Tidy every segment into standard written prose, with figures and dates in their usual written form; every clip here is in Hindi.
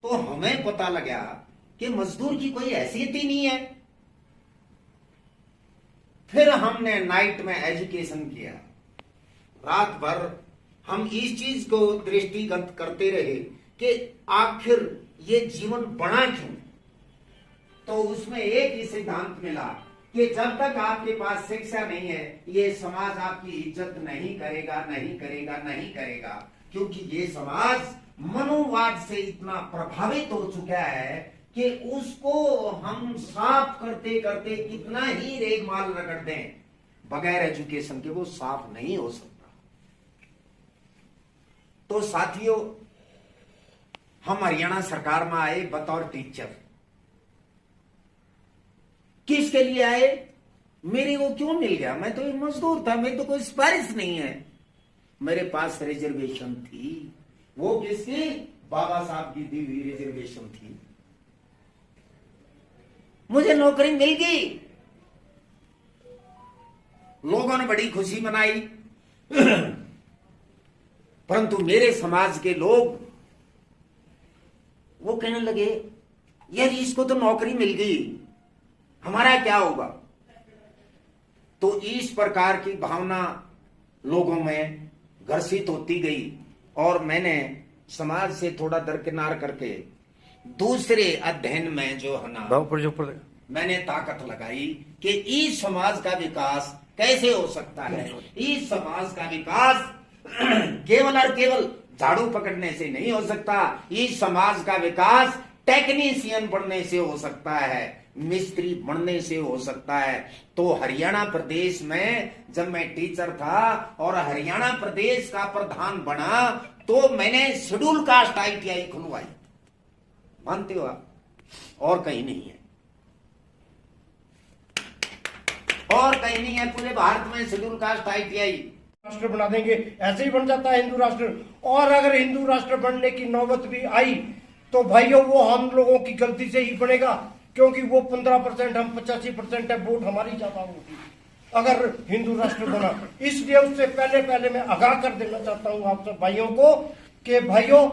तो हमें पता लगा कि मजदूर की कोई हैसियत ही नहीं है। फिर हमने नाइट में एजुकेशन किया, रात भर हम इस चीज को दृष्टिगत करते रहे कि आखिर ये जीवन बना क्यों। तो उसमें एक ही सिद्धांत मिला कि जब तक आपके पास शिक्षा नहीं है, ये समाज आपकी इज्जत नहीं करेगा, नहीं करेगा, नहीं करेगा। क्योंकि ये समाज मनोवाद से इतना प्रभावित हो चुका है कि उसको हम साफ करते करते कितना ही रेगमाल रगड़ दें, बगैर एजुकेशन के वो साफ नहीं हो सकता। तो साथियों, हम हरियाणा सरकार में आए बतौर टीचर। किसके लिए आए? मेरे को क्यों मिल गया? मैं तो एक मजदूर था, मेरी तो कोई सिफारिश नहीं है। मेरे पास रिजर्वेशन थी। वो किसकी? बाबा साहब की दी हुई रिजर्वेशन थी। मुझे नौकरी मिल गई। लोगों ने बड़ी खुशी मनाई। परंतु मेरे समाज के लोग वो कहने लगे, यार इसको तो नौकरी मिल गई, हमारा क्या होगा? तो इस प्रकार की भावना लोगों में घर्षित होती गई और मैंने समाज से थोड़ा दरकिनार करके दूसरे अध्ययन में जो है ना, मैंने ताकत लगाई कि इस समाज का विकास कैसे हो सकता है। इस समाज का विकास केवल और केवल झाड़ू पकड़ने से नहीं हो सकता। इस समाज का विकास टेक्नीशियन बनने से हो सकता है, मिस्त्री बनने से हो सकता है। तो हरियाणा प्रदेश में जब मैं टीचर था और हरियाणा प्रदेश का प्रधान बना, तो मैंने शेड्यूल कास्ट ITI खुलवाई। मानते हो आप? और कहीं नहीं है, और कहीं नहीं है पूरे भारत में शेड्यूल कास्ट ITI। राष्ट्र बना देंगे, ऐसे ही बन जाता है हिंदू राष्ट्र। और अगर हिंदू राष्ट्र बनने की नौबत भी आई तो भाइयों वो हम लोगों की गलती से ही बनेगा, क्योंकि वो 15%, हम 85% है, वोट हमारी ज्यादा होगी अगर हिंदू राष्ट्र बना। इसलिए उससे पहले मैं आगाह कर देना चाहता हूं आप सब भाइयों को कि भाइयों,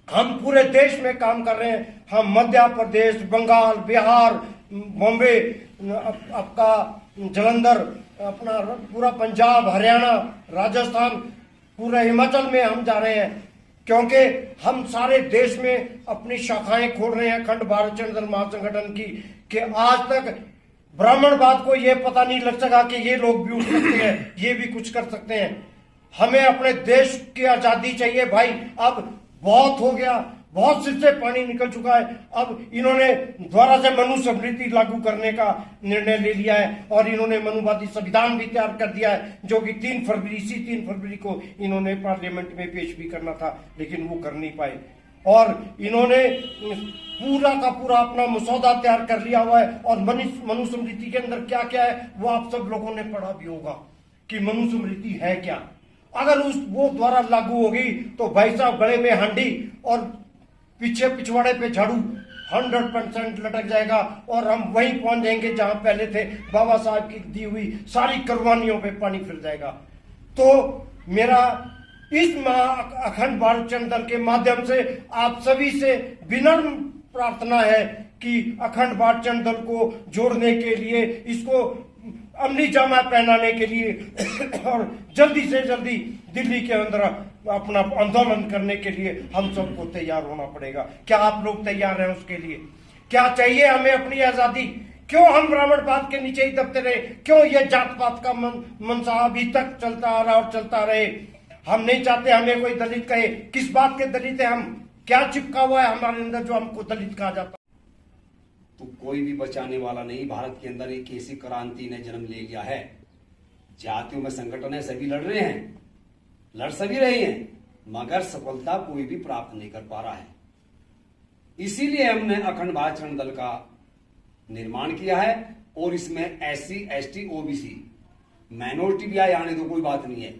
हम पूरे देश में काम कर रहे हैं। हम मध्य प्रदेश, बंगाल, बिहार, बॉम्बे, आपका जलंधर, अपना पूरा पंजाब, हरियाणा, राजस्थान, पूरा हिमाचल में हम जा रहे हैं, क्योंकि हम सारे देश में अपनी शाखाएं खोल रहे हैं अखंड भारत जनता महासंगठन की। कि आज तक ब्राह्मणवाद को ये पता नहीं लग सका कि ये लोग भी उठ सकते हैं, ये भी कुछ कर सकते हैं। हमें अपने देश की आजादी चाहिए भाई। अब बहुत हो गया, बहुत सिर से पानी निकल चुका है। अब इन्होंने द्वारा से मनुस्मृति लागू करने का निर्णय ले लिया है और इन्होंने मनुवादी संविधान भी तैयार कर दिया है, जो कि 3 फरवरी को इन्होंने पार्लियामेंट में पेश भी करना था, लेकिन वो कर नहीं पाए। और इन्होंने पूरा का पूरा अपना मसौदा तैयार कर लिया हुआ है। और मनुस्मृति के अंदर क्या क्या है वो आप सब लोगों ने पढ़ा भी होगा कि मनुस्मृति है क्या। अगर वो द्वारा लागू होगी तो भाई साहब गले में हांडी और पीछे पिछवाड़े पे झाड़ू 100% लटक जाएगा और हम वहीं पहुंच जाएंगे जहां पहले थे। बाबा साहब की दी हुई सारी कुर्बानियों पे पानी फिर जाएगा। तो मेरा इस अखंड भारत जनता दल के माध्यम से आप सभी से विनम्र प्रार्थना है कि अखंड भारत जनता दल को जोड़ने के लिए, इसको अमली जामा पहनाने के लिए और जल्दी से जल्दी दिल्ली के अंदर अपना आंदोलन करने के लिए हम सबको तैयार होना पड़ेगा। क्या आप लोग तैयार हैं उसके लिए? क्या चाहिए हमें अपनी आजादी? क्यों हम ब्राह्मणवाद के नीचे ही दबते रहे? क्यों ये जात पात का मनसा अभी तक चलता आ रहा और चलता रहे? हम नहीं चाहते हमें कोई दलित कहे। किस बात के दलित है हम? क्या चिपका हुआ है हमारे अंदर जो हमको दलित कहा जाता? तो कोई भी बचाने वाला नहीं। भारत के अंदर एक ऐसी क्रांति ने जन्म ले लिया है। जातियों में संगठन है, सभी लड़ रहे हैं, लड़ सभी रहे हैं, मगर सफलता कोई भी प्राप्त नहीं कर पा रहा है। इसीलिए हमने अखंड भारत जनता दल का निर्माण किया है और इसमें SC, ST, OBC, माइनॉरिटी भी आने दो, कोई बात नहीं है।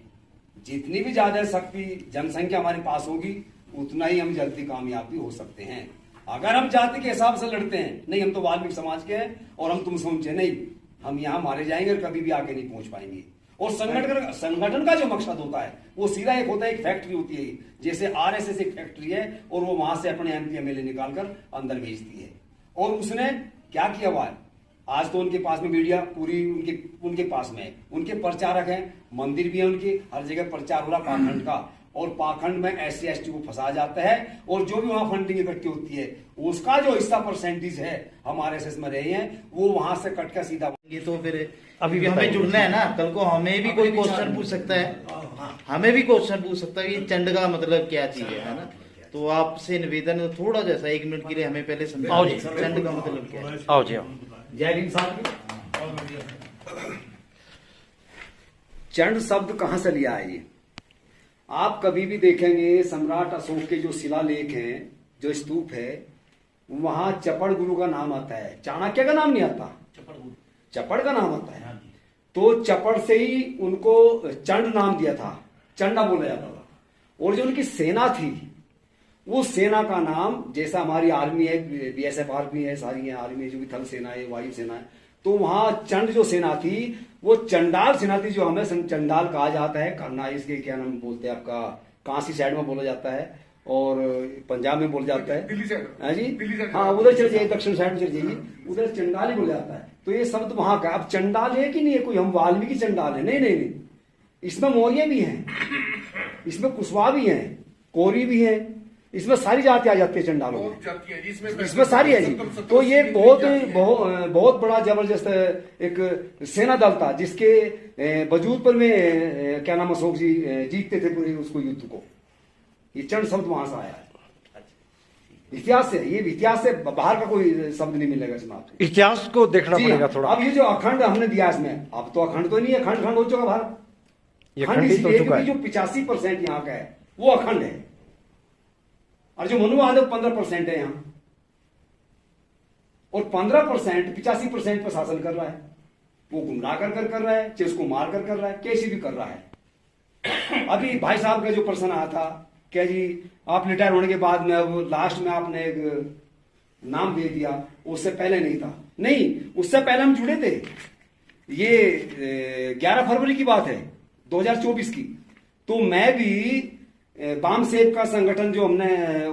जितनी भी ज्यादा शक्ति जनसंख्या हमारे पास होगी उतना ही हम जल्दी कामयाब भी हो सकते हैं। अगर हम जाति के हिसाब से लड़ते हैं, नहीं हम तो वाल्मीकि समाज के हैं और हम तुम समझे नहीं, हम यहां मारे जाएंगे और कभी भी आगे नहीं पहुंच पाएंगे। और संगठन का जो मकसद होता है वो सीधा एक होता है, एक फैक्ट्री होती है, जैसे आरएसएस एक फैक्ट्री है और वो वहां से अपने एमपी एमएलए निकालकर अंदर भेजती है। और उसने क्या किया हुआ है, आज तो उनके पास में मीडिया पूरी उनके पास में है, उनके प्रचारक हैं, मंदिर भी है उनके, हर जगह प्रचार हो रहा पाखंड का, और पाखंड में SC ST को फंसा जाता है, और जो भी वहां फंडिंग इकट्ठी होती है उसका जो हिस्सा परसेंटेज है हम RSS में रहे हैं वो वहां से कट कर सीधा। ये तो फिर अभी हमें जुड़ना है ना, कल को हमें भी कोई क्वेश्चन पूछ सकता है, हमें भी क्वेश्चन पूछ सकता है कि चंड का मतलब क्या चीज है ना। तो आपसे निवेदन है थोड़ा जैसा 1 मिनट के लिए हमें पहले समझाओ चंड का मतलब क्या है। आओ जी आओ। जय भीम साहब। चंड शब्द कहां से लिया है, ये आप कभी भी देखेंगे सम्राट अशोक के जो शिलालेख हैं, जो स्तूप है, वहां चपड़ गुरु का नाम आता है, चाणक्य का नाम नहीं आता, चपड़ का नाम आता है। तो चपड़ से ही उनको चंड नाम दिया था, चंडा बोला जाता था। और जो उनकी सेना थी वो सेना का नाम, जैसा हमारी आर्मी है, BSF आर्मी है, सारी है आर्मी, जो भी थल सेना है, वायु सेना है, तो वहां चंड जो सेना थी वो चंडाल सेना थी, जो हमें चंडाल कहा जाता है। करना इसके क्या नाम बोलते हैं आपका, कांसी साइड में बोला जाता है और पंजाब में बोला जाता है, दिल्ली साइड जी, हाँ उधर चले जाइए, दक्षिण साइड में चले जाइए, उधर चंडाल ही बोला जाता है। तो ये शब्द वहां का, अब चंडाल है कि नहीं है कोई, हम वाल्मीकि चंडाल है, नहीं नहीं नहीं, इसमें मौर्य भी हैं, इसमें कुशवाहा भी हैं, कोरी भी हैं, इसमें सारी जाति आ जाती है चंडालों में, इसमें सारी है जी। तो ये बहुत बड़ा जबरदस्त एक सेना दल था, जिसके वजूद पर में क्या नाम अशोक जी जीतते थे पूरे उसको युद्ध को। ये चंड शब्द वहां से आया है, इतिहास से, ये इतिहास से बाहर का कोई शब्द नहीं मिलेगा इसमें आपको, इतिहास को देखना पड़ेगा थोड़ा। अब ये जो अखंड हमने दिया इसमें, अब तो अखंड तो नहीं है, खंड खंड हो चुका भारत, ये खंड ही तो चुका है। जो 85% यहाँ का है वो अखंड है, और जो मनुवाद है 15% है यहां, और 15% 85% पर शासन कर रहा है, वो गुमराह कर रहा है, चाहे उसको मार कर रहा है, कैसे भी कर रहा है। अभी भाई साहब का जो प्रश्न आया था, क्या जी आप रिटायर होने के बाद में अब लास्ट में आपने एक नाम दे दिया, उससे पहले नहीं था, नहीं उससे पहले हम जुड़े थे। ये 11 फरवरी की बात है 2024 की, तो मैं भी वाम सेव का संगठन जो हमने